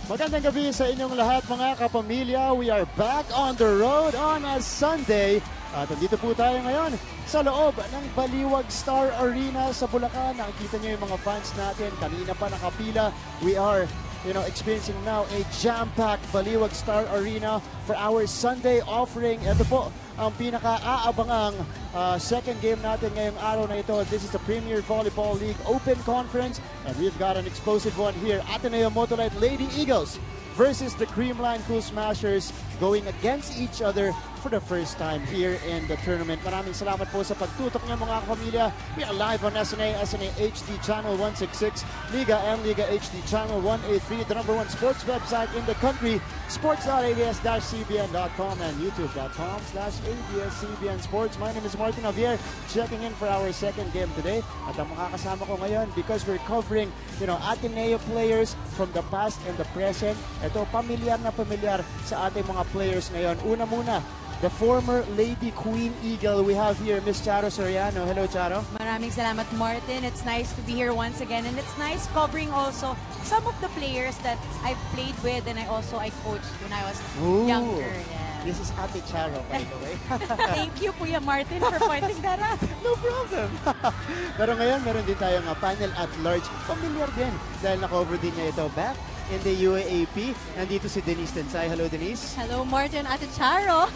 Magandang gabi sa inyong lahat mga kapamilya. We are back on the road on a Sunday. At nandito po tayo ngayon sa loob ng Baliwag Star Arena sa Bulacan. Nakikita nyo yung mga fans natin. Kanina pa nakapila. We are experiencing now a jam-packed Baliwag Star Arena for our Sunday offering. Ito po ang pinaka-aabangang second game natin ngayong araw na ito. This is the Premier Volleyball League Open Conference and we've got an explosive one here. Ateneo-Motolite Lady Eagles versus the Creamline Cool Smashers going against each other for the first time here in the tournament. Maraming salamat po sa pagtutok niyo mga kapamilya. We are live on SNA HD Channel 166, Liga and Liga HD Channel 183, the #1 sports website in the country, sports.abs-cbn.com and youtube.com/abs-cbn sports. My name is Martin Javier, checking in for our second game today. At ang makakasama ko ngayon, because we're covering Ateneo players from the past and the present. Ito, pamilyar na pamilyar sa ating mga players ngayon. Una muna, the former Lady Queen Eagle we have here, Miss Charo Soriano. Hello, Charo. Maraming salamat, Martin. It's nice to be here once again, and it's nice covering also some of the players that I've played with and I coached when I was younger. Yeah. This is Ate Charo, by the way. Thank you, Kuya Martin, for pointing that out. No problem. Pero ngayon, meron din tayong panel at large. Familiar din dahil na-cover din niya ito back in the UAAP. Nandito si Denise Tensay. Hello, Denise. Hello, Martin, Ate Charo.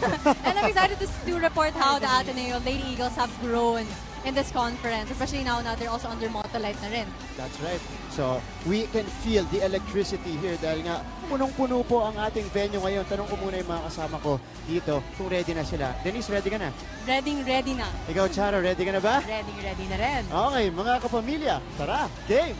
And I'm excited to report how the Ateneo Lady Eagles have grown in this conference, especially now they're also under Motolite na rin. That's right. So, we can feel the electricity here dahil nga punong-puno po ang ating venue ngayon. Tanong ko muna yung mga kasama ko dito kung ready na sila. Denise, ready ka na? Ready na. Ikaw, Charo, ready ka na ba? Ready na rin. Okay, mga kapamilya, tara, game!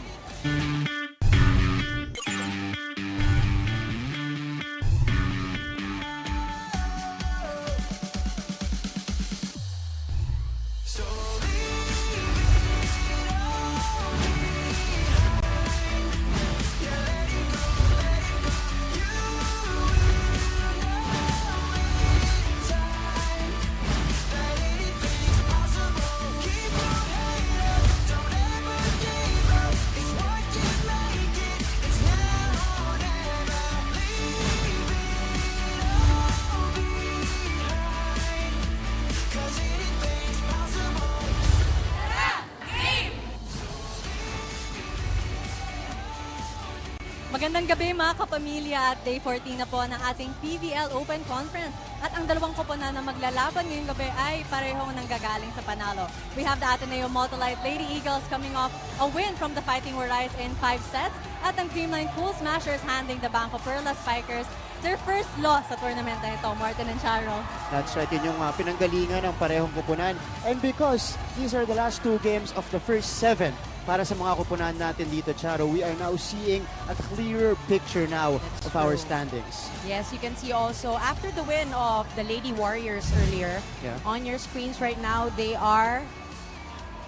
Magandang gabi mga kapamilya at day 14 na po ng ating PVL Open Conference. At ang dalawang koponan na maglalaban ngayong gabi ay parehong nanggagaling sa panalo. We have the Ateneo-Motolite Lady Eagles coming off a win from the Fighting Warriors in 5 sets at ang Creamline Cool Smashers handing the Banco Perla Spikers their first loss sa tournament na ito, Martin and Charo. That's right, yun yung pinanggalingan ng parehong koponan. And because these are the last two games of the first 7, para sa mga koponan natin dito, Charo, we are now seeing a clearer picture now of our standings. Yes, you can see also after the win of the Lady Warriors earlier, on your screens right now, they are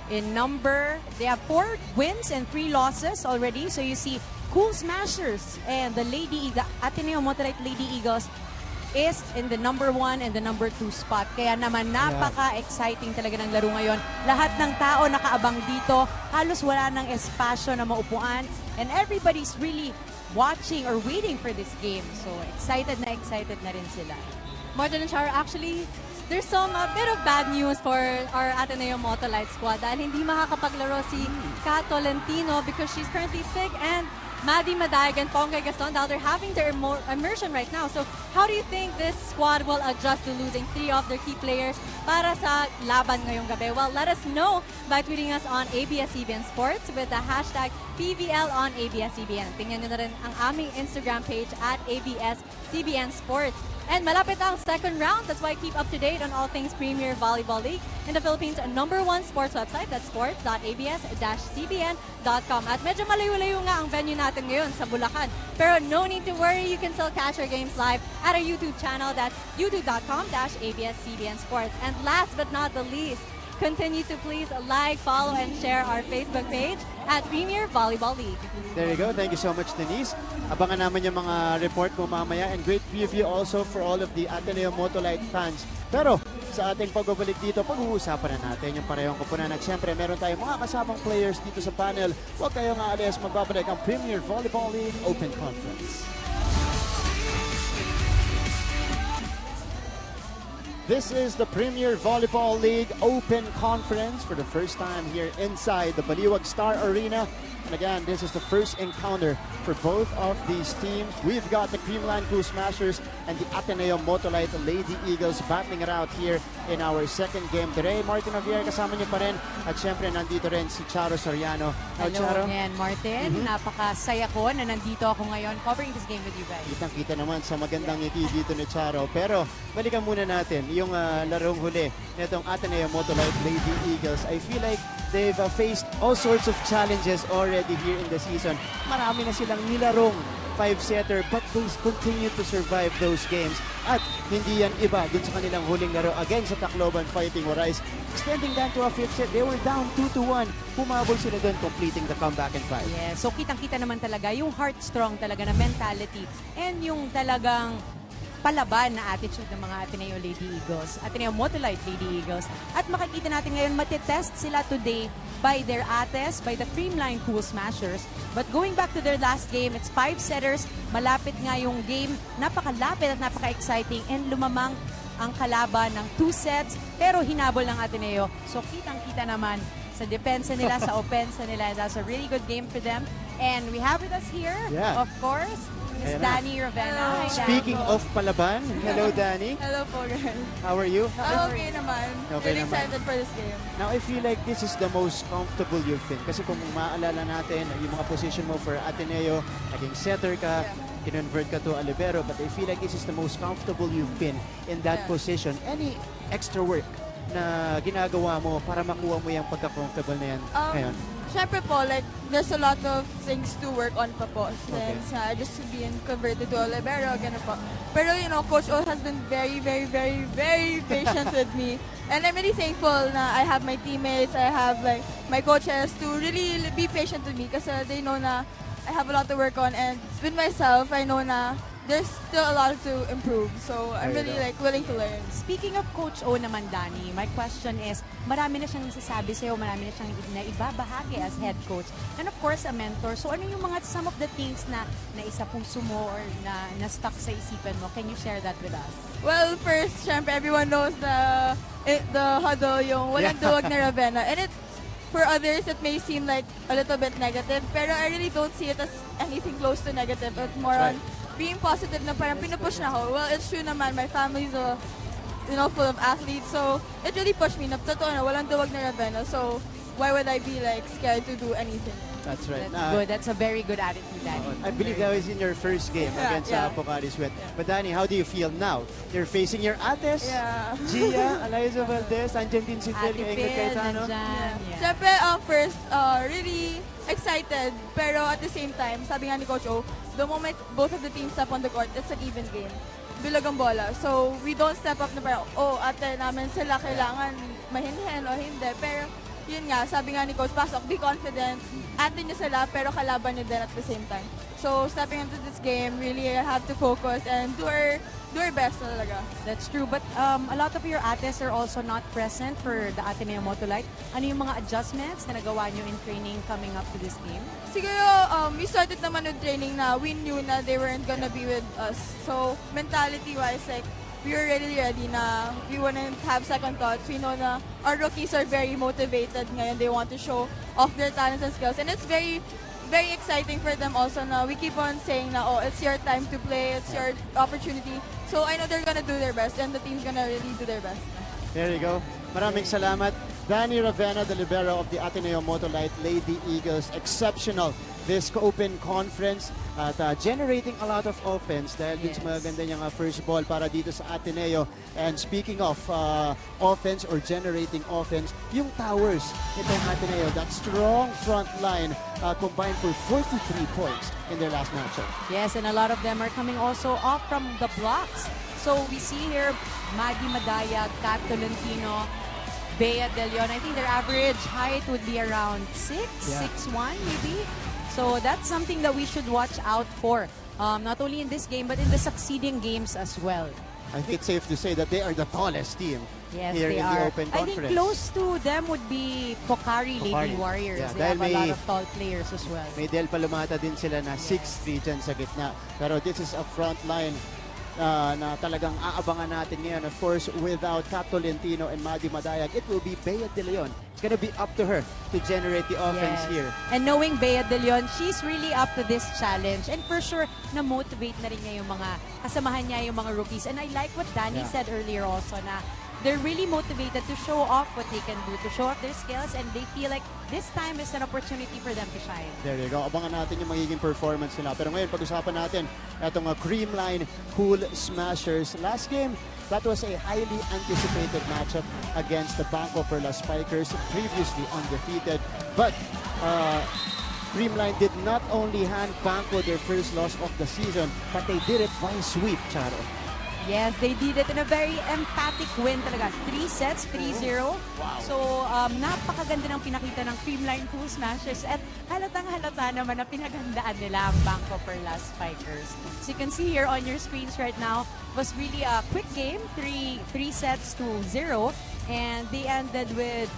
they have 4 wins and 3 losses already. So you see Cool Smashers and the Ateneo-Motolite Lady Eagles is in the #1 and the #2 spot. Kaya naman napaka-exciting talaga ng laro ngayon. Lahat ng tao nakaabang dito. Halos wala ng espasyo na maupuan. And everybody's really watching or waiting for this game. So excited na rin sila. Martin and Charo, actually, there's a bit of bad news for our Ateneo-Motolite squad dahil hindi makakapaglaro si Kat Tolentino because she's currently sick, and Maddie Madag and Pongay Gaston, now they're having their immersion right now. So how do you think this squad will adjust to losing 3 of their key players para sa laban ngayong gabi? Well, let us know by tweeting us on ABS-CBN Sports with the hashtag PVL on ABS-CBN. Tingnan nyo na rin ang aming Instagram page at ABS-CBN Sports. And malapit ang second round. That's why keep up to date on all things Premier Volleyball League in the Philippines' #1 sports website. That's sports.abs-cbn.com. At medyo malayo-layo nga ang venue natin ngayon sa Bulacan. Pero no need to worry. You can still catch our games live at our YouTube channel. That's youtube.com/abs-cbn sports. And last but not the least, continue to please like, follow, and share our Facebook page at Premier Volleyball League. There you go. Thank you so much, Denise. Abangan naman yung mga report mo mamaya, and great preview also for all of the Ateneo-Motolite fans. Pero sa ating pagbabalik dito, pag-uusapan na natin yung parehong koponan. At syempre, meron tayong mga kasamang players dito sa panel. Huwag kayong aalis, magbabalik ang Premier Volleyball League Open Conference. This is the Premier Volleyball League Open Conference for the first time here inside the Baliwag Star Arena. And again, this is the first encounter for both of these teams. We've got the Creamline Cool Smashers and the Ateneo-Motolite Lady Eagles battling it out here in our second game today. Martin Javier, kasama niyo pa rin. At syempre, nandito rin si Charo Soriano. Hello Charo. again, Martin. Napakasaya ko na nandito ako ngayon covering this game with you guys. Kitang-kita naman sa magandang ngiti dito ni Charo. Pero balikan muna natin yung larong huli nitong Ateneo-Motolite Lady Eagles. I feel like they've faced all sorts of challenges already here in the season. Marami na silang nilarong 5-setter but they continue to survive those games. At hindi yan iba dun sa kanilang huling laro against sa Tacloban Fighting Warais. Extending down to a 5th set, they were down 2-1. Humabol sila dun, completing the comeback in 5. Yeah, so kitang-kita naman talaga yung heart strong talaga na mentality and yung talagang palaban na attitude ng mga Ateneo Lady Eagles, Ateneo-Motolite Lady Eagles. At makikita natin ngayon, matitest sila today by their ates, by the Creamline Cool Smashers. But going back to their last game, it's 5-setters. Malapit nga yung game. Napakalapit at napaka-exciting and lumamang ang kalaban ng 2 sets. Pero hinabol ng Ateneo. So kitang-kita naman sa depensa nila, sa opensa nila. That's a really good game for them. And we have with us here, of course, Miss Danny Ravenna. Hi, Speaking of palaban, hello Danny. Hello po, guys. How are you? Okay naman. Okay Really naman. excited for this game. Now, I feel like this is the most comfortable you've been. Kasi kung maaalala natin, yung mga position mo for Ateneo, naging setter ka, kinonvert ka to a libero, but I feel like this is the most comfortable you've been in that position. Any extra work na ginagawa mo para makuha mo yung pagka-comfortable na yan ngayon? Syempre po, like, there's a lot of things to work on pa po. Since just being converted to a libero, gano'n po. Pero, you know, Coach O has been very, very, very, very patient with me. And I'm really thankful na I have my teammates, I have, like, my coaches to really be patient with me kasi they know na I have a lot to work on. And with myself, I know na there's still a lot to improve. So, I'm really, like, willing to learn. Speaking of Coach O naman, Danny, my question is, marami na siyang nasasabi sa'yo, marami na siyang naibabahagi as head coach. And of course, a mentor. So, ano yung mga some of the things na isa puso mo or na stuck sa isipan mo? Can you share that with us? Well, first, syempre, everyone knows the huddle, yung walang duwag na Ravenna. And for others, it may seem like a little bit negative, pero I really don't see it as anything close to negative. It's more on being positive na parang pinupush na ako. Well, it's true naman, my family's full of athletes, so it really pushed me na totoo na walang duwag na Ravenna, so why would I be like scared to do anything? That's right. That's good. That's a very good attitude, Danny. I believe that was in your first game against Apocari Sweat. But Danny, how do you feel now? You're facing your ates, Gia, Eliza Valdez, andyan din si Phil Cayetano. Siyempre, first, really excited, pero at the same time, sabi nga ni Coach O, the moment both of the teams step on the court, it's an even game. Bilog ang bola. So, we don't step up na parang, ate namin sila kailangan mahinhin o hindi. Pero, yun nga, sabi nga ni Coach, pasok, be confident. Ate nyo sila, pero kalaban nyo din at the same time. So, stepping into this game, really have to focus and do our best talaga. That's true. But a lot of your ates are also not present for the Ateneo-Motolite. Ano yung mga adjustments na nagawa nyo in training coming up to this game? Siguro, we started naman with training na we knew na they weren't gonna be with us. So, mentality-wise, like, we were really ready na we wouldn't have second thoughts. We know na our rookies are very motivated ngayon. They want to show off their talents and skills. And it's very, very exciting for them also na we keep on saying na, it's your time to play, it's your opportunity. So I know they're gonna do their best and the team's gonna really do their best. There you go. Maraming salamat. Danny Ravenna, the libero of the Ateneo-Motolite Lady Eagles. Exceptional this open conference at generating a lot of offense dahil din sa maganda niyang first ball para dito sa Ateneo. And speaking of offense or generating offense, yung towers itong Ateneo, that strong front line combined for 43 points in their last matchup. Yes, and a lot of them are coming also off from the blocks. So we see here Maggie Madaya, Kat Tolentino, Bea De Leon. I think their average height would be around 6'1" maybe. So that's something that we should watch out for, not only in this game but in the succeeding games as well. I think it's safe to say that they are the tallest team Yes, here they in are. the Open I Conference. think close to them would be Pocari Lady Pocari. Warriors. Yeah, They dahil have a lot may- of tall players as well. May Del Palomata din sila na 6'3 dyan sa gitna. Pero this is a front line na talagang aabangan natin ngayon. Of course, without Kat Tolentino and Maddie Madayag, it will be Bea De Leon. It's gonna be up to her to generate the offense Yes. here. And knowing Bea De Leon, she's really up to this challenge. And for sure, na-motivate na rin niya yung mga kasamahan niya, yung mga rookies. And I like what Danny Yeah. said earlier also na they're really motivated to show off what they can do, to show off their skills, and they feel like this time is an opportunity for them to shine. There you go. Abangan natin yung magiging performance nila. Pero ngayon, pag-usapan natin itong Creamline Cool Smashers. Last game, that was a highly anticipated matchup against the Banco Perla Spikers, previously undefeated. But Creamline did not only hand Banco their first loss of the season, but they did it by sweep, Charo. Yes, they did it in a very emphatic win talaga. 3 sets, 3-0. Wow. So, napakaganda ng pinakita ng Creamline Cool Smashers at halatang-halata naman na pinaghandaan nila ang Banco Perla Spikers. So you can see here on your screens right now, was really a quick game, 3 sets to 0. And they ended with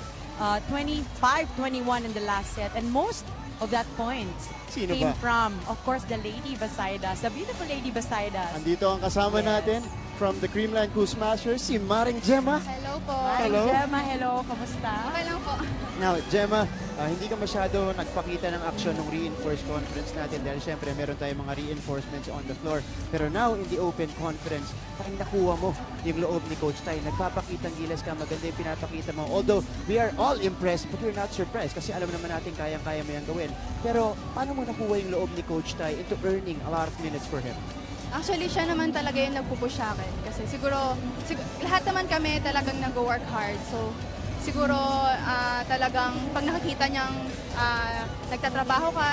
25-21 in the last set. And most of that points Sino came ba? from, of course, the lady beside us, the beautiful lady beside us. Andito ang kasama Yes. natin from the Creamline Cool Smashers, si Maring Gemma. Hello po. Hi, Hello. Gemma. Hello. Kamusta? Okay lang po. Now, Gemma, hindi ka masyado nagpakita ng action ng reinforced conference natin dahil syempre meron tayong mga reinforcements on the floor. Pero now, in the open conference, parang nakuha mo yung loob ni Coach Ty. Nagpapakitang gilas ka, maganda yung pinapakita mo. Although, we are all impressed, but we're not surprised kasi alam naman natin kayang-kaya mo yan gawin. Pero, paano mo nakuha yung loob ni Coach Ty into earning a lot of minutes for him? Actually, siya naman talaga yung nagpupush sa akin. Kasi siguro lahat naman kami talagang nag-work hard. So, siguro talagang pag nakakita niyang nagtatrabaho ka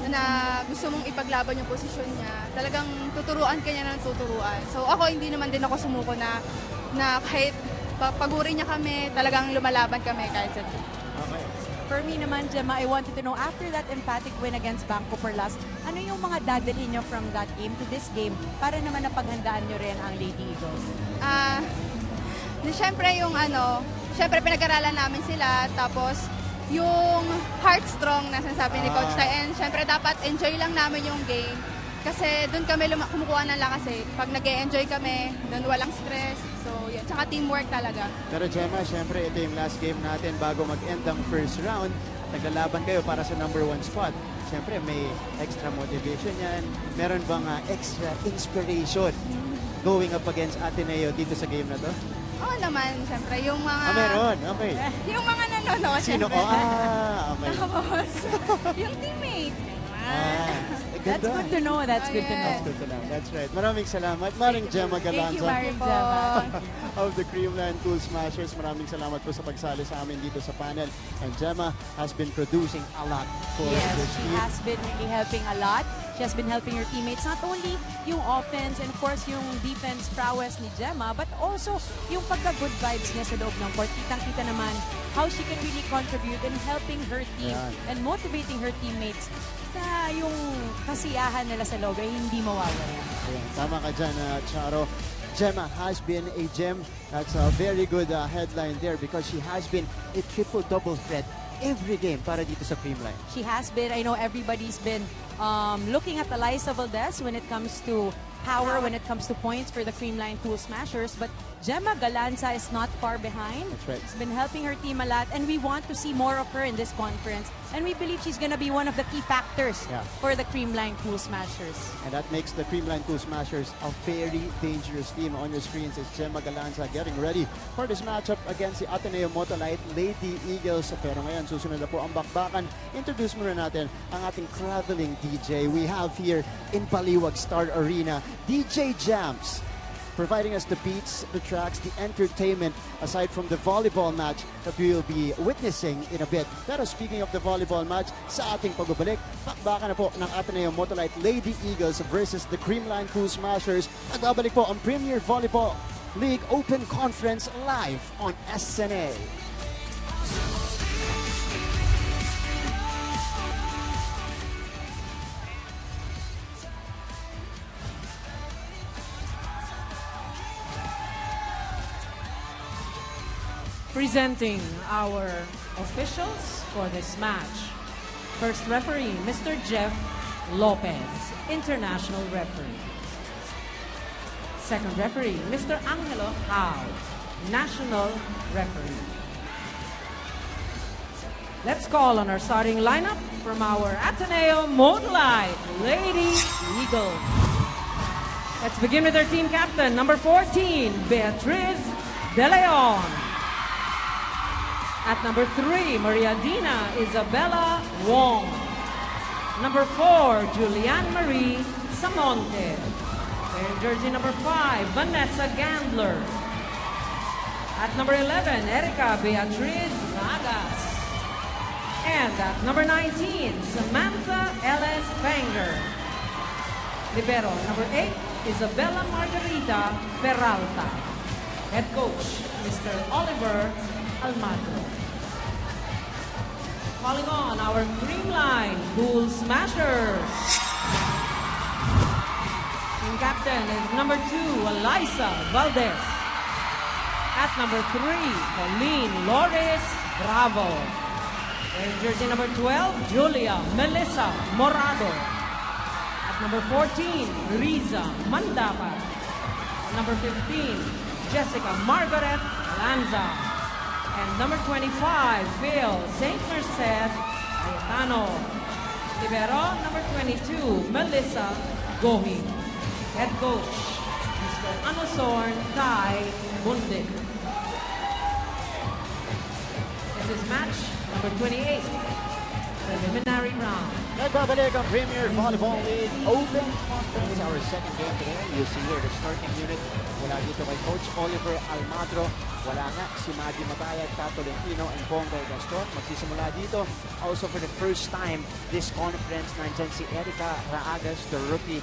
na gusto mong ipaglaban yung posisyon niya, talagang tuturuan ka niya ng tuturuan. So, ako hindi naman din ako sumuko na kahit paguri niya kami, talagang lumalaban kami kahit sa Okay. For me naman, Gemma, I wanted to know, after that emphatic win against Banco Perlas, ano yung mga dadalhin nyo from that game to this game para naman napaghandaan nyo rin ang Lady Eagles? Siyempre siyempre pinag-aralan namin sila, tapos yung heart strong na sinasabi ni Coach Ty, and siyempre dapat enjoy lang namin yung game. Kasi doon kami kumukuha ng lakas eh. Pag nag-e-enjoy kami, doon walang stress. So, yun. Tsaka teamwork talaga. Pero Gemma, syempre ito yung last game natin bago mag-end ang first round. Naglalaban kayo para sa number 1 spot. Syempre may extra motivation yan. Meron bang extra inspiration going up against Ateneo dito sa game na to? Oo naman, siyempre. Yung mga... Meron. Okay. Yung mga nanonood, Sino? siyempre. Okay. Tapos, yung teammates. That's good to know. That's good to know. That's good to know. That's right. Maraming salamat. Maring Gemma Thank you, Galanza Maring Gemma. of the Creamline Cool Smashers. Maraming salamat po sa pagsali sa amin dito sa panel. And Gemma has been producing a lot for Yes, this she team. has been really helping a lot. She has been helping her teammates, not only yung offense and of course yung defense prowess ni Gemma, but also yung pagka-good vibes niya sa loob ng court. Kitang-kita naman how she can really contribute in helping her team Yan. and motivating her teammates na yung kasiyahan nila sa loob ay hindi mawawala. Ayan, tama ka dyan, Charo. Gemma has been a gem. That's a very good headline there because she has been a triple-double threat every game para dito sa Creamline. She has been. I know everybody's been looking at Eliza Valdez when it comes to power, when it comes to points for the Creamline Cool Smashers. But Gemma Galanza is not far behind. That's right. She's been helping her team a lot, and we want to see more of her in this conference. And we believe she's going to be one of the key factors Yeah. for the Creamline Cool Smashers. And that makes the Creamline Cool Smashers a very dangerous team. On your screens is Gemma Galanza getting ready for this matchup against the Ateneo-Motolite Lady Eagles. Pero ngayon, susunod na po ang bakbakan. Introduce muna natin ang ating traveling DJ. We have here in Baliwag Star Arena, DJ Jams, providing us the beats, the tracks, the entertainment, aside from the volleyball match that we will be witnessing in a bit. Pero speaking of the volleyball match, sa ating pagbabalik, bakbakan na po ng Ateneo-Motolite Lady Eagles versus the Creamline Cool Smashers. Nagbabalik po ang Premier Volleyball League Open Conference live on SNA. Presenting our officials for this match. First referee, Mr. Jeff Lopez, international referee. Second referee, Mr. Angelo Howe, national referee. Let's call on our starting lineup from our Ateneo-Motolite Lady Eagle. Let's begin with our team captain, number 14, Beatriz De Leon. At number 3, Maria Dina Isabella Wong. Number 4, Julianne Marie Samonte. Wearing jersey number 5, Vanessa Gandler. At number 11, Erica Beatriz Nagas. And at number 19, Samantha Ellis Fanger. Libero, number 8, Isabella Margarita Peralta. Head coach, Mr. Oliver Almagro. Calling on our Creamline Pool Smashers. Team captain is number 2, Eliza Valdez. At number 3, Pauline Loris Bravo. Wearing jersey number 12, Julia Melissa Morado. At number 14, Riza Mandapat. Number 15, Jessica Margaret Lanza. And number 25, Phil St. Merced Ayatano. Libero, number 22, Melissa Gohi. Head coach, Mr. Anosorn Tai Bundin. This is match number 28, preliminary round. Nagbabalik ang Premier Volleyball League Open Conference, our second game today. You see here the starting unit. Wala dito kay Coach Oliver Almagro. Wala nga si Maggie Matayag, Tato Lentino, and Bongo Gaston. Magsisimula dito. Also for the first time this conference, nandyan si Erica Raagas, the rookie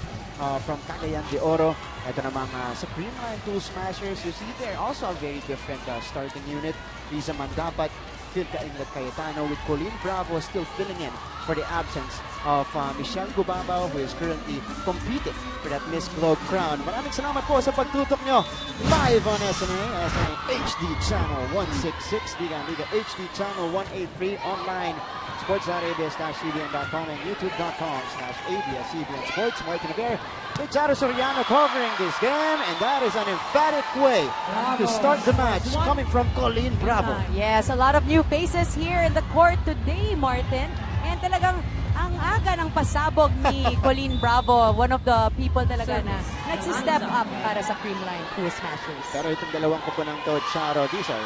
from Cagayan de Oro. Ito namang sa Creamline Pool Smashers. You see there also a very different starting unit. Riza Mandapat, Phil Kaingat Cayetano, with Colleen Bravo still filling in for the absence of Michelle Gubabaw, who is currently competing for that Miss Globe crown. Maraming salamat po sa pagtutok nyo live on SNA HD Channel 166, Liga HD Channel 183, online, sports.abs-cbn.com and youtube.com/abs-cbn sports. Martin Navarre, Richard Soriano covering this game, and that is an emphatic way to start the match coming from Colleen Bravo. Yes, a lot of new faces here in the court today, Martin. And talagang ang aga ng pasabog ni Colleen Bravo, one of the people talaga na nagsi-step up para sa Creamline Pool Smashers. Pero itong dalawang kupunang to, Charo, these are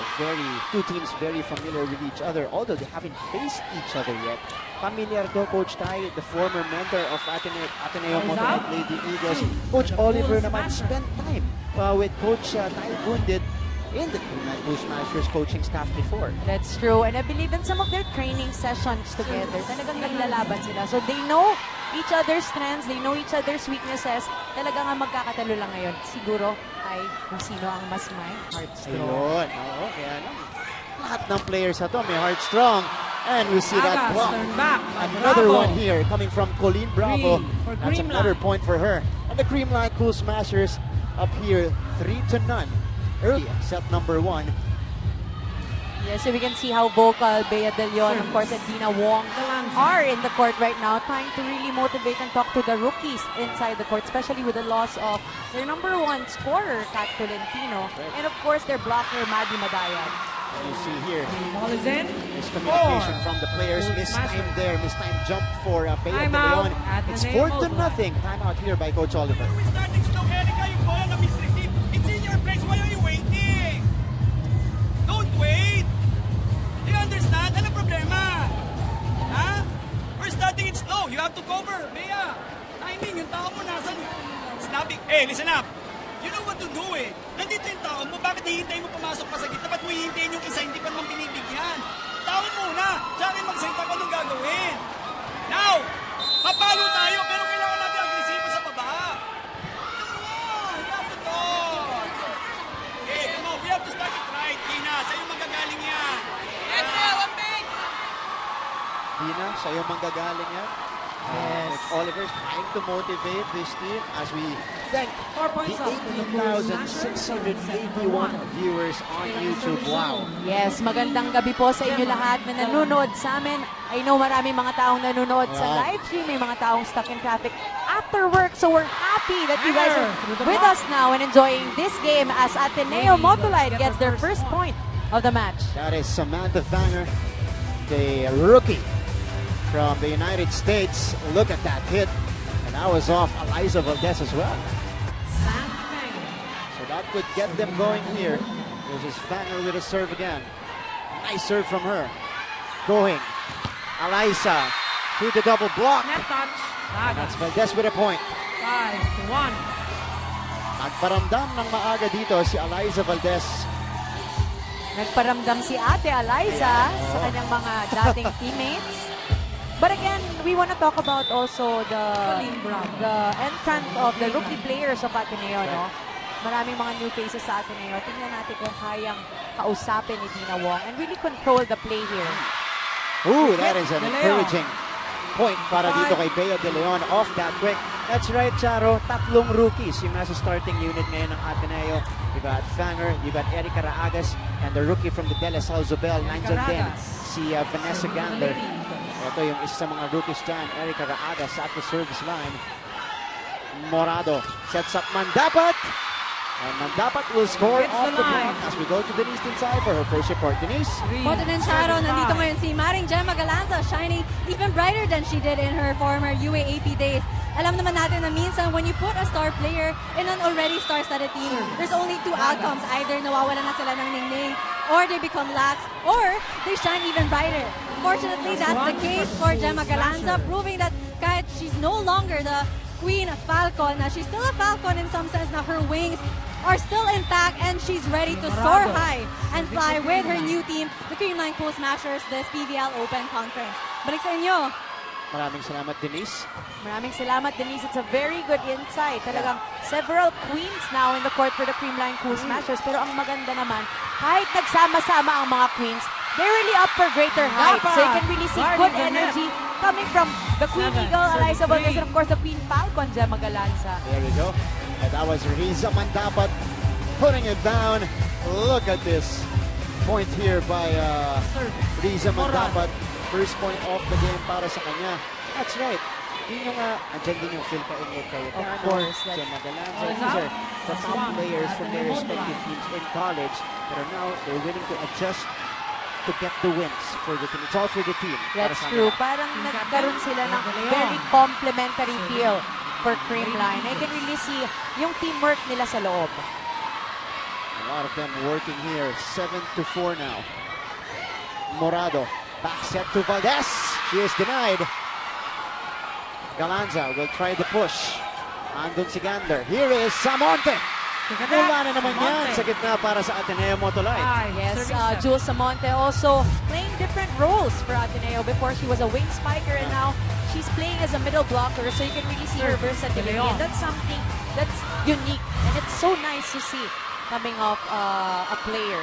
two teams very familiar with each other, although they haven't faced each other yet. Familiar to Coach Tai, the former mentor of Ateneo-Motolite Lady Eagles. Coach Oliver naman spent time with Coach Tai Bundit in the Creamline Pool Smashers coaching staff before. That's true. And I believe in some of their training sessions together, talagang naglalaban sila. So they know each other's strengths, they know each other's weaknesses. Talagang nga magkakatalo lang ngayon. Siguro ay kung sino ang mas may heart strong. Ayun. Oo, kaya lang. Lahat ng players na to may heart strong. And we see that block. Another one here coming from Colleen Bravo. That's another point for her. And the Creamline Pool Smashers up here 3-0. Early set number 1. Yes, so we can see how vocal Bea De Leon, of course, and Dina Wong are in the court right now, trying to really motivate and talk to the rookies inside the court, especially with the loss of their number 1 scorer, Kat Tolentino, and of course their blocker, Maddie Madaya. You see here, Ball is in. miscommunication from the players. Miss time there, miss time jump for Bea De Leon. It's 4-0. Time out here by Coach Oliver. We're starting slow, Erica. Yung bola na misreceive. It's in your place. Why are you waiting? Don't wait. Do you understand? Ano problema? Ha? We're starting it slow. You have to cover. Bea, timing. Yung tao mo nasan? Snapping. Hey, listen up. You know what to do eh. Nandito yung tao mo. Bakit hihintay mo pumasok pa sa gitna? Ba't mo hihintayin yung isa? Hindi pa naman binibigyan. Taon muna. Tsaka magsalita ko anong gagawin. Now, papalo tayo pero kailangan natin agresibo sa baba. Come on. You have to talk. Okay, come on. We have to start it right. Tina, sa'yo magagaling yan. Yes, sir. One big. Dina, sa'yo manggagaling yan. Coach Oliver's trying to motivate this team as we thank 4 the points up to the Cool Smashers. 18,681 viewers on YouTube. Wow. Yes, magandang gabi po sa inyo lahat na nanonood sa amin. I know maraming mga taong nanonood sa Wow. live stream, may mga taong stuck in traffic after work. So we're happy that you guys are with us now and enjoying this game as Ateneo-Motolite gets their first point of the match. That is Samantha Fanger, the rookie from the United States. Look at that hit. And that was off Eliza Valdez as well. So that could get them going here. This is Fanger with a serve again. Nice serve from her. Going. Eliza through the double block. Net touch. And that's Valdez with a point. 5-1. Nagparamdam ng maaga dito si Eliza Valdez. Nagparamdam si Ate Eliza sa kanyang mga dating teammates. But again, we want to talk about also the entrant of the rookie players of Ateneo, no? Maraming mga new faces sa Ateneo. Tingnan natin kung kayang kausapin ni Dina Wong and really control the play here. Ooh, that is an encouraging point para dito kay Bea De Leon off that quick. That's right, Charo. Tatlong rookies yung nasa starting unit ngayon ng Ateneo. You got Fanger, you got Erica Raagas, and the rookie from the De La Salle Zobel. Nandyan din si Vanessa Gander. Ito yung isa sa mga rookies dyan, Erica Raagas at the service line. Morado sets up Mandapat. And Mandapat will score Hits off the the line. block as we go to Denise Tinsay for her first report. Denise? Moto din Charo, nandito ngayon si Maring Gemma Galanza, shining even brighter than she did in her former UAAP days. Alam naman natin na minsan when you put a star player in an already star-studded team, there's only two outcomes. Either nawawalan na sila ng ningning, or they become lax, or they shine even brighter. Fortunately, that's the case for Gemma Galanza, proving that kahit she's no longer the Queen Falcon, na she's still a Falcon in some sense, na her wings are still intact and she's ready to soar high and fly with her new team, the Creamline Cool Smashers, this PVL Open Conference. Balik sa inyo. Maraming salamat, Denise. Maraming salamat, Denise. It's a very good insight. Talagang several queens now in the court for the Creamline Cool Smashers. Pero ang maganda naman, kahit nagsama-sama ang mga queens, they're really up for greater heights. So you can really see good energy coming from the Queen Eagle, Eliza Valdez, and of course the Queen Falcon, Gemma Galanza. There we go. And that was Riza Mandapat putting it down. Look at this point here by Riza Mandapat. First point off the game para sa kanya. That's right. Yun yung, andyan din yung Phil Kaingo Cayetano, Of course, Gemma Galanza. Well, These are the top one. players from their respective teams in college that are now, they're willing to adjust to get the wins for the team. It's all for the team. para That's sa true. kanila. Parang nagkaroon sila ng very complementary feel for Creamline. I can really see yung teamwork nila sa loob. A lot of them working here. 7-4 now. Morado. Back set to Valdez. She is denied. Galanza will try the push. Andun si Gander. Here is Samonte. Wala na naman yan sa gitna para sa Ateneo-Motolite. Yes, Jules Samonte also playing different roles for Ateneo. Before she was a wing spiker and now she's playing as a middle blocker, so you can really see her versatility. And that's something that's unique and it's so nice to see coming off a player.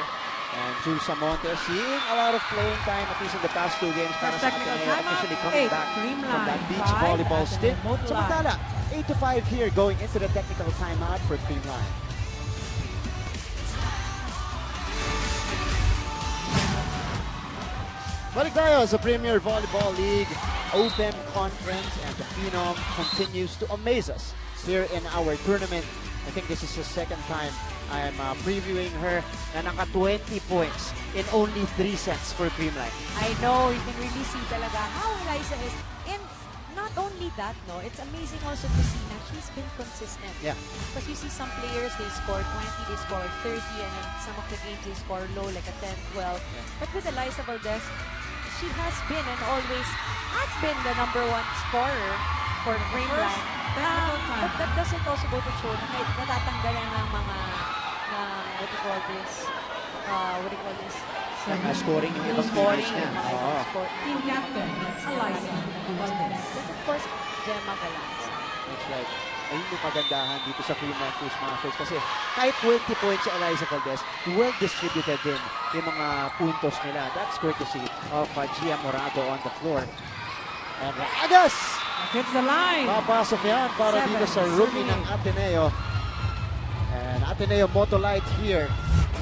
And Jules Samonte seeing a lot of playing time, at least in the past two games para sa Technical Ateneo, timeout. officially coming 8, back from Creamline. that beach 5, volleyball stint. Ateneo-Motolite. Samantala, 8-5 here going into the technical timeout for Creamline. Balik tayo sa Premier Volleyball League Open Conference, and the Phenom continues to amaze us here in our tournament. I think this is the second time I'm previewing her na naka 20 points in only 3 sets for Creamline. I know, you can really see talaga how Eliza is. And not only that, no, it's amazing also to see that she's been consistent. Yeah. Because you see some players, they score 20, they score 30, and then some of the games they score low, like a 10, 12. But with Eliza Valdez, she has been and always has been the #1 scorer for Creamline. But that doesn't also go to show na kahit natatanggalan ng mga what do you call this? Scoring yung ibang Scoring teammates niya. yung mga Oo. score. Team captain, Eliza Valdez. But of course, Gemma Galanza. That's right. Ayun yung kagandahan dito sa Creamline Cool Smashers kasi kahit 20 points si Eliza Valdez, well distributed din yung mga puntos nila. That's courtesy of Gia Morado on the floor. And Raagas Hits the line. Papasok yan para Seven, dito sa rookie ng serving Ateneo. And Ateneo-Motolite here,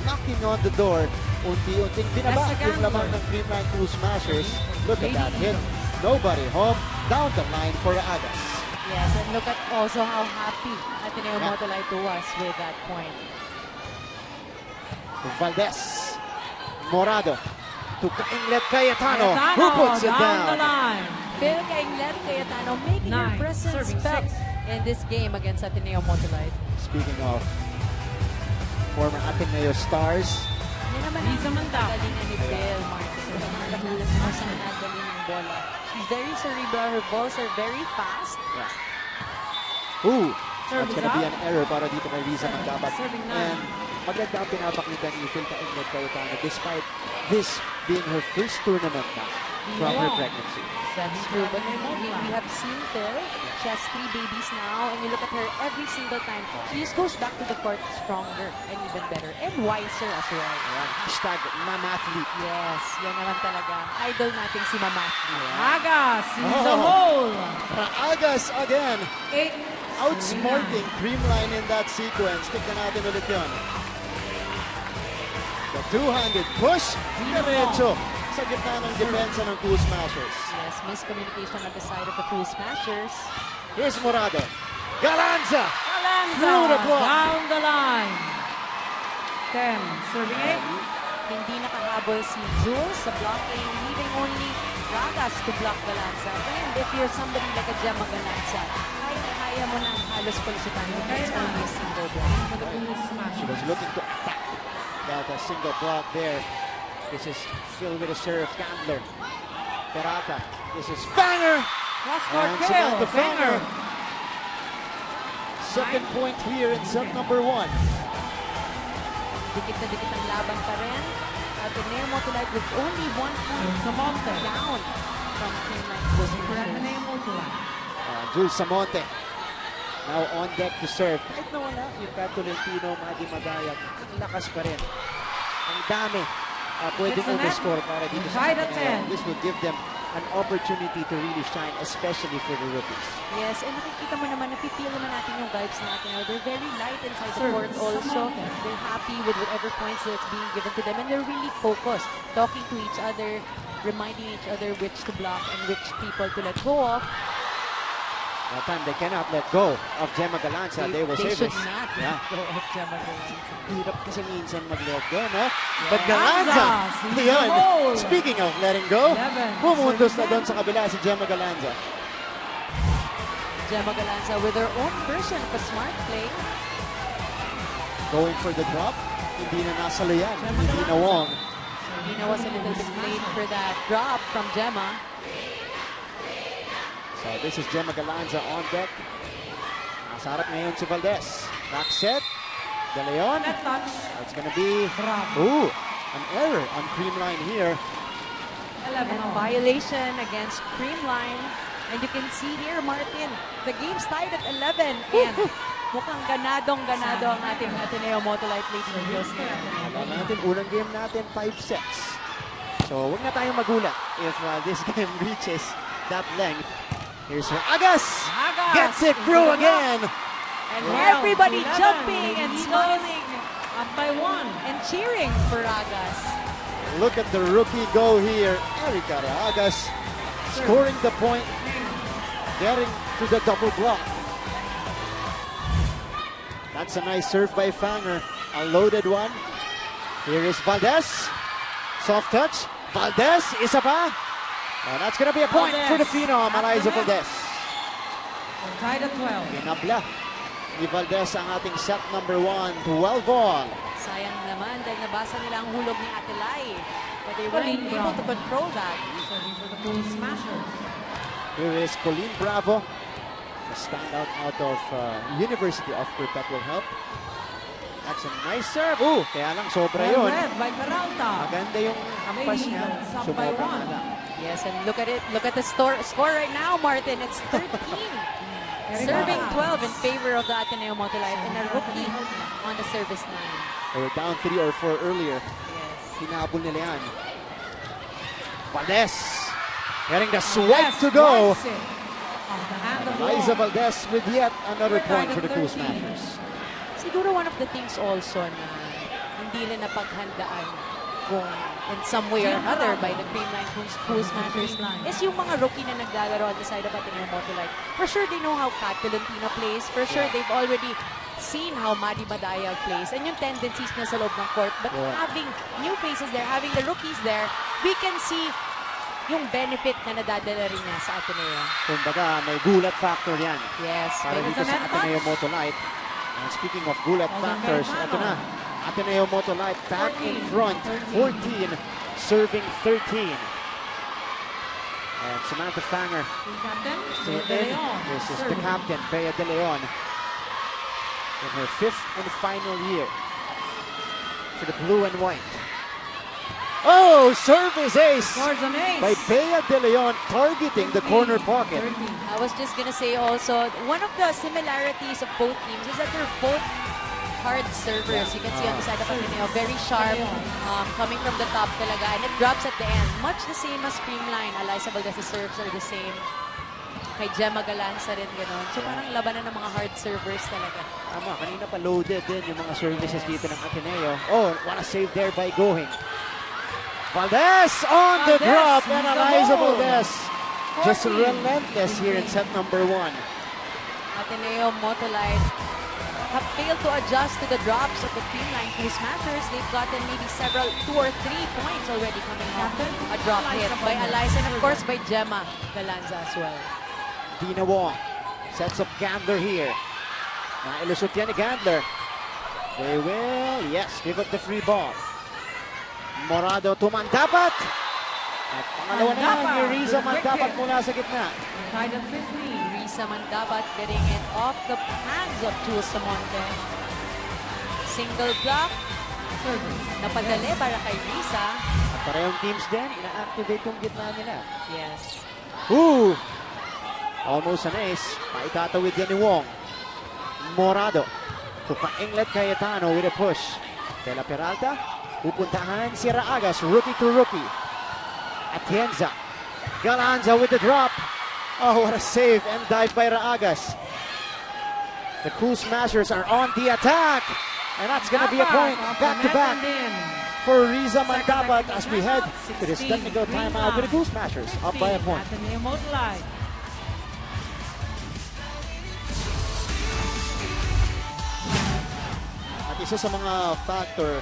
knocking on the door. Unti-unting binaba That's the yung lamang gambler. ng Creamline Cool Smashers. Look at that hit. Nobody home. Down the line for Agas. Yes, and look at also how happy Ateneo-Motolite was with that point. Valdez. Morado. To Kainglet Cayetano. Cayetano, Who puts it down the down? line. Phil Kainglet Cayetano making her Nine, presence serving felt six. in this game against Ateneo-Motolite. Speaking of former Ateneo stars, Yan naman Lisa ang Manda. galingan ni Phil Marcos. Nakatulong mo sa nagaling ng bola. She's very cerebral. Her balls are very fast. ooh, Service that's gonna be out. an error para dito kay Riza Mandabat. Serving nine. And maganda ang pinapakita ni Phil Kainglet Cayetano despite this being her first tournament na from her pregnancy. That's true. But we have seen Phil. She has 3 babies now. And you look at her every single time. She just goes back to the court stronger and even better. And wiser as well. Ayan, hashtag mamathlete. Yes, yan naman talaga. Idol natin si Mamatli. Agas in the Oh. hole. Agas again. 8. Outsmarting Creamline in that sequence. Tignan natin ulit yun. The two-handed push. Diretso sa gitna ng depensa ng Cool Smashers. Yes, miscommunication on the side of the Cool Smashers. Here's Morado. Galanza. Alanza Through the block. down the line. 10. Serving 8. Hindi nakahabol si Jules sa blocking, leaving only Ragas to block Galanza. And if you're somebody like a Gemma Galanza, kaya mo na halos pulusutan mo. It's only a single block. For the Cool She Smashers. was looking to attack that single block there. This is filled with a serve gambler. Perata. This is Fanger. Cross-court And kill. Samantha Fanger. Second point here in set number 1. Dikit na dikit ang laban pa rin. Ateneo-Motolite with only 1 point Samonte. down from Creamline. For Ateneo-Motolite. Jules Samonte. Now on deck to serve. Kahit na wala yung Pat Tolentino, Madi Madayag, ang lakas pa rin. Ang dami. Pwede It's the net. score para dito sa Tied at Ateneo. 10. This will give them an opportunity to really shine, especially for the rookies. Yes, and nakikita mo naman, napipil naman natin yung vibes natin. They're very light inside the Service. court also. They're happy with whatever points that's being given to them. And they're really focused, talking to each other, reminding each other which to block and which people to let go of. That time they cannot let go of Gemma Galanza. They will They save should this. not Yeah. let go of Gemma Galanza. Hirap kasi minsan mag-let go, no? But Galanza Galanza, sees the yun. goal. Speaking of letting go, 11. pumuntos na doon sa kabila si Gemma Galanza. Gemma Galanza with her own version of a smart play. Going for the drop, hindi na nasalayan, hindi na Wong. Nina was a little bit late for that drop from Gemma. So this is Gemma Galanza on deck. Nasa harap ngayon si Valdez. Back set. De Leon. Net touch. It's gonna be, Bravo. ooh, an error on Creamline here. 11 And all. violation against Creamline. And you can see here, Martin, the game's tied at 11. And mukhang ganadong-ganado ang ating Ateneo-Motolite late Eagles. Alam natin, unang game natin, 5 sets. So, huwag na tayong magulat if this game reaches that length. Here's her Agas! Agas Gets it into through the again! And Well, everybody 11, jumping and Lady smiling Up by 1. and cheering for Agas. Look at the rookie go here. Erika Agas scoring the point, getting to the double block. That's a nice serve by Fanger. A loaded one. Here is Valdez. Soft touch. Valdez, isa pa. And that's going to be a point Valdez. for the Phenom, Eliza Valdez. Tied at 12. Kinabla ni Valdez ang ating set number 1, 12 all. Sayang naman dahil nabasa nila ang hulog ni Atelay. But they weren't Colleen able to Bravo. control that. Serving for the Cool Smashers. Here is Colleen Bravo, a standout out of University of Perpetual Help. That's a nice serve. Ooh, kaya lang sobra Well yun. read by Peralta. Maganda yung ampas Lady niya. Eagles up by Sumobra 1. na. Yes, and look at it. Look at the score right now, Martin. It's 13. Serving 12 in favor of the Ateneo-Motolite and a rookie on the service line. They were down 3 or 4 earlier. Yes. Hinabol nila yan. Valdez getting the swipe to go. Swipes it. Off the Liza Valdez with yet another point for the Cool 13. Smashers. Siguro one of the things also na hindi nila napaghandaan kung in some way or another by the Creamline Cool Smashers is yung mga rookie na naglalaro on the side of Ateneo-Motolite. For sure, they know how Kat Tolentino plays. For sure, they've already seen how Madi Badayag plays and yung tendencies niya sa loob ng court. But having new faces there, having the rookies there, we can see yung benefit na nadadala rin niya sa Ateneo. Kumbaga, may gulat factor yan. Yes. Para dito sa Ateneo-Motolite. And speaking of gulat factors, ito na. Ateneo-Motolite back in front, 14, serving 13. And Samantha Fanger Team captain, still De in. Leon. This is the Serving. captain, Bea De Leon, in her 5th and final year for the blue and white. Oh, service ace Scores an ace. by Bea De Leon, targeting the corner pocket. 13. I was just gonna say also, one of the similarities of both teams is that they're both hard servers. You can see on the side of Ateneo, very sharp, coming from the top talaga, and it drops at the end. Much the same as Creamline. Eliza Valdez's serves are the same. Kay Gemma Galanza rin gano'n. So parang labanan ng mga hard servers talaga. Tama, kanina pa loaded din yung mga services dito ng Ateneo. Oh, what a save there by Going. Valdez on the Valdez drop, needs and the Eliza ball. Valdez just 14. relentless here in set number 1. Ateneo-Motolite have failed to adjust to the drops of the Creamline Cool Smashers. They've gotten maybe 2 or 3 points already coming up. A drop hit by Eliza and of course by Gemma Galanza as well. Dina Wong sets up Gandler here. Nailusot yan ni Gandler. They will, yes, give up the free ball. Morado to Mandapat. At pangalawa na yan, ni Riza Mandapat mula sa gitna. Tied at 15. Risa Mandapat getting it off the hands of Chul Samonte. Single block. Service. Napadali para kay Risa. At parehong teams din, ina-activate yung gitna nila. Yes. Ooh! Almost an ace. Paitatawid yan ni Wong. Morado. Tupa-inglet Cayetano with a push. Bella Peralta. Pupuntahan si Raagas. Rookie to rookie. Atienza. Galanza with the drop. Oh, what a save and dive by Raagas. The Cool Smashers are on the attack. And that's going to be a point. Back to back for Riza Mandapat as we head to this technical timeout with the Cool Smashers up by a point. Ateneo-Motolite. At isa sa mga factor,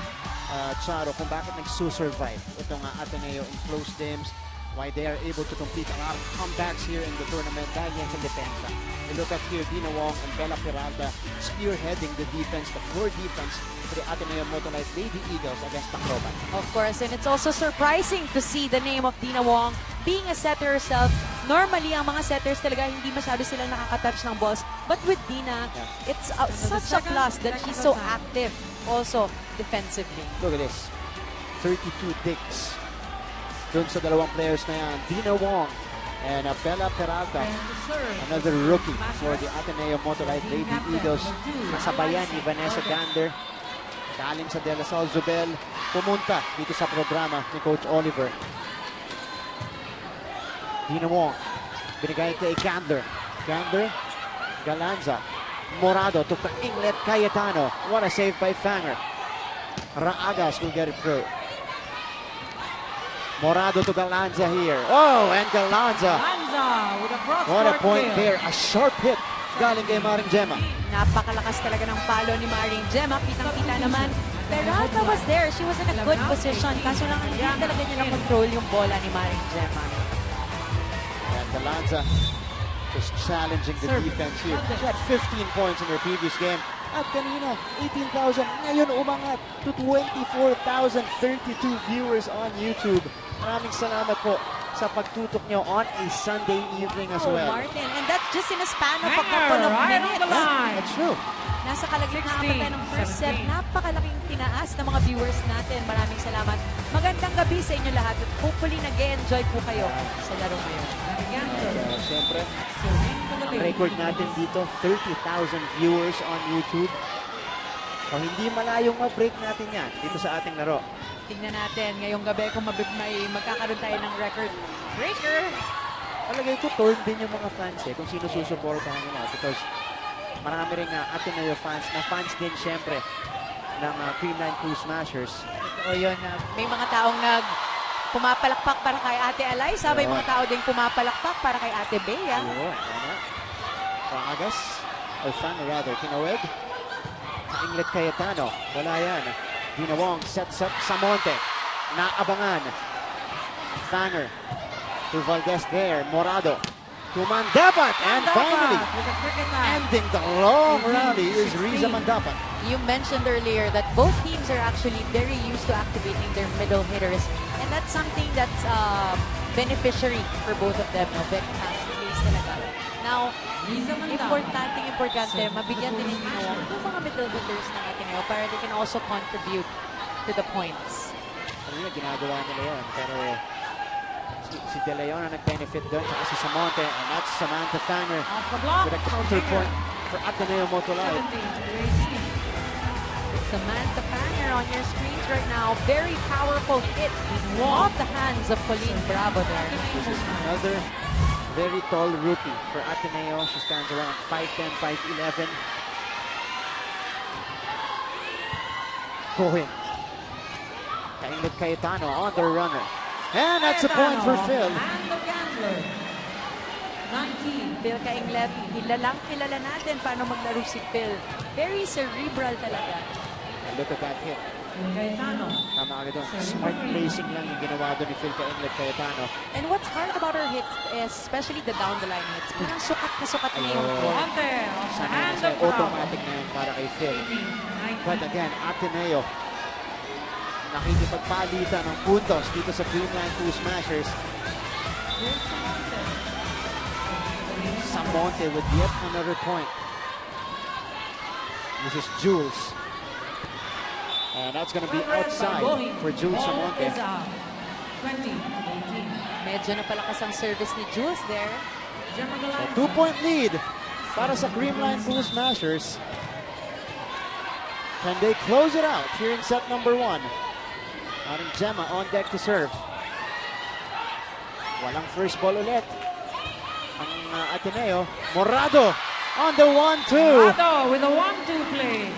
Charo, kung bakit nagsusurvive itong Ateneo in close games, why they are able to complete a lot of comebacks here in the tournament dahil yan sa depensa. You look at here, Dina Wong and Bella Peralta spearheading the defense, the core defense for the Ateneo-Motolite Lady Eagles against Tacloban. Of course, and it's also surprising to see the name of Dina Wong being a setter herself. Normally, ang mga setters talaga hindi masyado silang nakakatouch ng balls. But with Dina, it's such a plus that she's so active also defensively. Look at this. 32 digs dun sa dalawang players na yan. Dina Wong and Bella Peralta, another rookie for the Ateneo-Motolite Lady Eagles. Kasabayan ni Vanessa Gander. Galing sa De La Salle Zubel. Pumunta dito sa programa ni Coach Oliver. Dina Wong. Binigay kay Gandler. Gandler. Galanza. Morado to Inglet Cayetano. What a save by Fanger. Raagas will get it through. Morado to Galanza here. Oh, and Galanza. Galanza with a cross What a court point kill. there. A sharp hit galing kay Maring Gemma. Napakalakas talaga ng palo ni Maring Gemma. Kitang-kita naman. Peralta was there. She was in a good position. Kaso lang hindi talaga niya na-control yung bola ni Maring Gemma. And Galanza just challenging the defense here. She had 15 points in her previous game. At kanina, 18,000. Ngayon umangat to 24,032 viewers on YouTube. Maraming salamat po sa pagtutok nyo on a Sunday evening as Oh, well. Martin. And that's just in a span of a Hanger, couple of right on the minutes. line. That's true. Nasa kalagitnaan pa tayo ng first set. 16, 17. Napakalaking tinaas ng mga viewers natin. Maraming salamat. Magandang gabi sa inyo lahat. At hopefully nag-e-enjoy po kayo sa laro ngayon. Siyempre, ang record natin dito, 30,000 viewers on YouTube. So, hindi malayong ma-break natin yan dito sa ating laro. Tingnan natin ngayong gabi kung may magkakaroon tayo ng record breaker. Palagay ko, torn din yung mga fans kung sino susuportahan nila because marami rin Ateneo fans na fans din syempre ng Creamline Cool Smashers. O yun, may mga taong pumapalakpak para kay Ate Eliza, may mga tao din pumapalakpak para kay Ate Bea. Oo, tama. Paagas, or fan rather, Kinaweg. Inglet Cayetano, wala yan. Dinawong sets up Samonte. Naabangan. Fanger to Valdez there. Morado to Mandapat. And finally, ending the long rally is Riza Mandapat. You mentioned earlier that both teams are actually very used to activating their middle hitters. And that's something that's beneficiary for both of them. No? Very fast-paced talaga. Now, importante, mabigyan din yung mga middle hitters ng Ateneo para they can also contribute to the points. Ano ginagawa nila yun? Pero si De Leon ang nag-benefit doon, saka si Samonte, and that's Samantha Fanger with a counterpoint for Ateneo-Motolite. Samantha Fanger on your screens right now. Very powerful hit off the hands of Colleen Bravo there. This is another very tall rookie for Ateneo. She stands around 5'10", 5'11". Cohen. Kainglet Cayetano on the runner. And that's a point for Phil. And the gambler. 19. Phil Kainglet, kilala natin paano maglaro si Phil. Very cerebral talaga. And look at that hit. Cayetano. Tama agad doon. Smart placing lang yung ginawa doon ni Phil Kainglet Cayetano. And what's hard about her hits, especially the down the line hits, parang sukat na sukat niya yung Ayun. ball. Ante, off the Sana hand kasi of Bravo. automatic na yun para kay Phil. 18, 19. But again, Ateneo nakikipagpalitan ng puntos dito sa Creamline Cool Smashers. Samonte with yet another point. This is Jules. And that's going to be outside for Jules Samonte. 20, 18. Medyo napalakas ang service ni Jules there. A 2-point lead para sa Creamline Cool Smashers. Can they close it out here in set number 1? Aring Gemma on deck to serve. Walang first ball ulit. Ang Ateneo. Morado on the 1-2. Morado with a 1-2 play.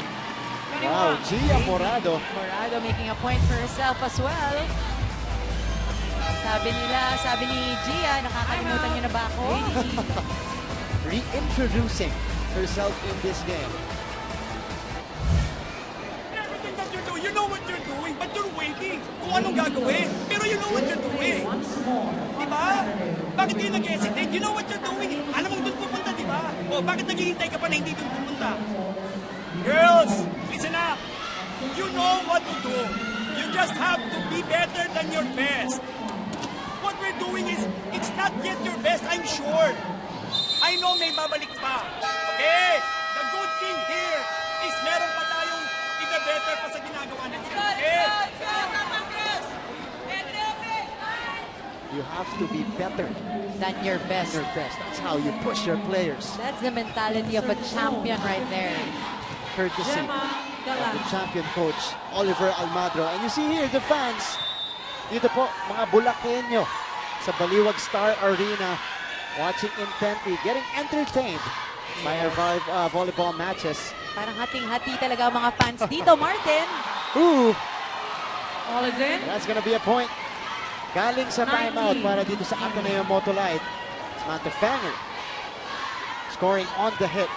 21. Wow, Gia Morado. Morado making a point for herself as well. Sabi ni Gia, nakakalimutan niyo na ba ako? Reintroducing herself in this game. You know what you're doing, but you're waiting kung anong gagawin. Pero you know what you're doing. Diba? Bakit kayo nag-hesitate? You know what you're doing. Alam mo doon pupunta, diba? O bakit naghihintay ka pa na hindi doon pupunta? Girls, listen up. You know what to do. You just have to be better than your best. What we're doing is, it's not yet your best, I'm sure. I know may babalik pa. Okay? The good thing here is meron pa tayong better pa sa ginagawa natin. Okay? You have to be better Than your best. than your best. That's how you push your players. That's the mentality of a champion right there. Courtesy Gemma of the Galante. champion coach, Oliver Almadro. And you see here, the fans, dito po, mga Bulakenyo sa Baliwag Star Arena, watching intently, getting entertained by our volleyball matches. Parang hating-hati talaga ang mga fans dito, Martin. Ooh, All is in. that's gonna be a point. Galing sa timeout para dito sa Ateneo-Motolite. Samantha Fanger scoring on the hit.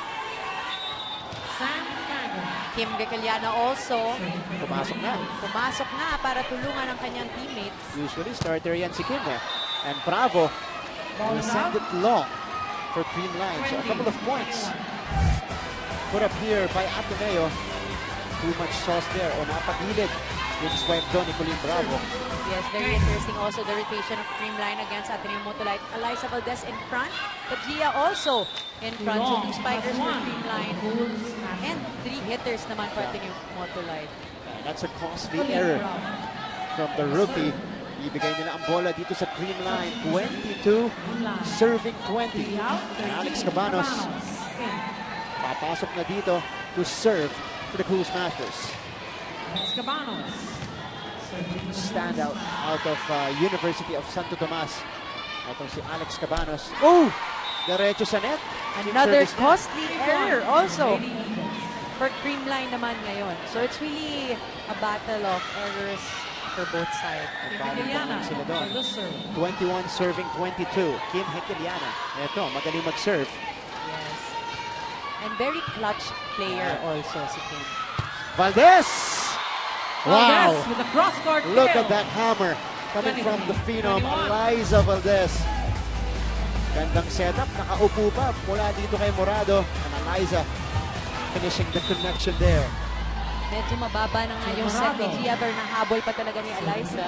Sam Fanger. Kim Gacaliana also Pumasok na. para tulungan ang kanyang teammates. Usually starter yan si Kim eh. And Bravo will send it long for Creamline. So a couple of points put up here by Ateneo. Too much sauce there. O napagilid yung swipe doon ni Colleen Bravo. Yes, very interesting also the rotation of Creamline against Ateneo-Motolite. Eliza Valdez in front, but Gia also in front. So two spikers for Creamline. And three hitters naman for Ateneo-Motolite. That's a costly error from the rookie. Ibigay nila ang bola dito sa Creamline. 22, serving 20. And Alex Cabanos papasok na dito to serve for the Cool Smashers. Cabanos. Standout out of University of Santo Tomas. Itong si Alex Cabanos. Oh! Diretso sa net. Another Service net. costly error also for Creamline naman ngayon. So it's really a battle of errors for both sides. Nagbaling sila doon. For the serve. 21 serving 22. Kim Hekeliana. Ito, magaling mag-serve. Yes. And very clutch player also si Kim. Valdez! Valdez Wow! with the cross-court Look kill. at that hammer coming from the phenom, 21. Eliza Valdez. Gandang setup. Nakaupo pa mula dito kay Morado. And Eliza finishing the connection there. Medyo mababa na nga yung set ni Gia, pero nahabol pa talaga ni Eliza.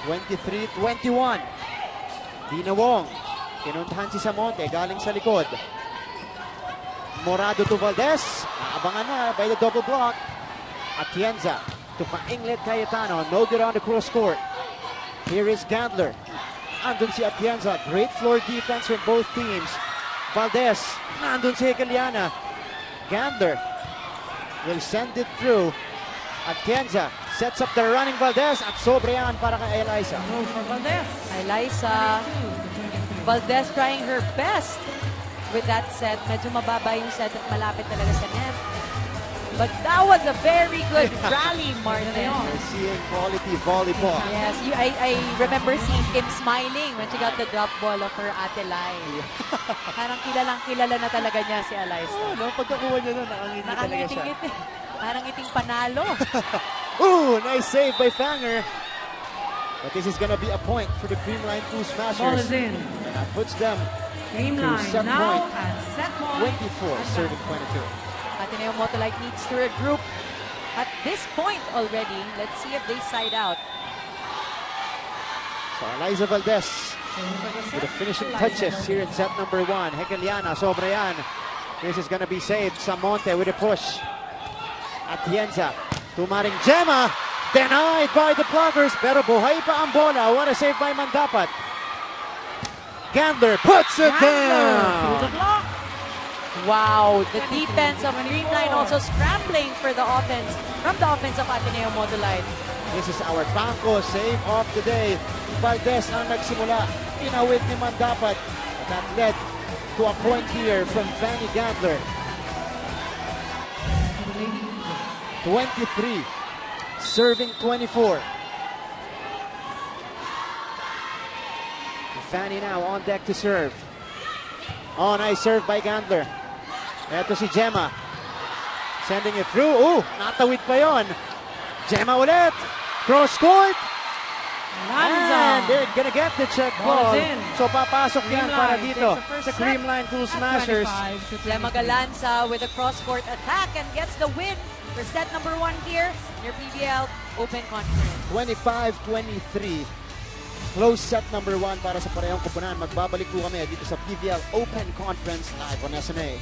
23-21. Dina Wong. Pinuntahan si Samonte. Galing sa likod. Morado to Valdez. Naabangan na by the double block. Atienza to Painglet Cayetano. No good on the cross court. Here is Gandler. Andun si Atienza. Great floor defense from both teams. Valdez. Nandun si Hekeliana. Gandler will send it through. Atienza sets up the running Valdez at sobre yan para kay Eliza. Move for Valdez. Eliza. 22 to 23. Valdez trying her best with that set. Medyo mababa yung set at malapit talaga sa net. But that was a very good rally, Martin. We're seeing quality volleyball. Yes, I remember seeing Kim smiling when she got the drop ball of her Ate Lai. Parang kilala na talaga niya si Eliza. Oh, no, pagkakuha niya nun, nakangiti talaga siya. Nakangiting-ngiti. Parang ngiting panalo. Ooh, nice save by Fanger. But this is gonna be a point for the Creamline 2 Ball Smashers. is in. And that puts them Creamline set now point. at set point. 24, serving 22. Ateneo-Motolite needs to regroup at this point already. Let's see if they side out. So Eliza Valdez For the with the set, finishing Eliza touches Valdez. here in set number 1. Hekeliana, sobre yan. This is gonna be saved. Samonte with a push. Atienza, tumaring Gemma. Denied by the blockers, pero buhay pa ang bola. What a save by Mandapat. Gandler puts it Through the down. block. Wow, the defense of Creamline also scrambling for the offense from the offense of Ateneo-Motolite. This is our Banco save of the day. Valdez ang nagsimula. Inawit ni Mandapat. That led to a point here from Vanny Gandler. 23. Serving 24. Fanny now on deck to serve. Oh, nice serve by Gandler. Eto si Gemma. Sending it through. Oh, natawid pa yon. Gemma ulit. Cross court. And Lanza. they're gonna get the check Ball ball. is in. So papasok yan para Creamline dito takes the first sa set Creamline 2 Smashers. 25 to 23. Lema Galanza with a cross-court attack and gets the win for set number 1 here in your PVL Open Conference. 25-23. Close set number 1 para sa parehong kupunan. Magbabalik po kami dito sa PVL Open Conference live on SMA.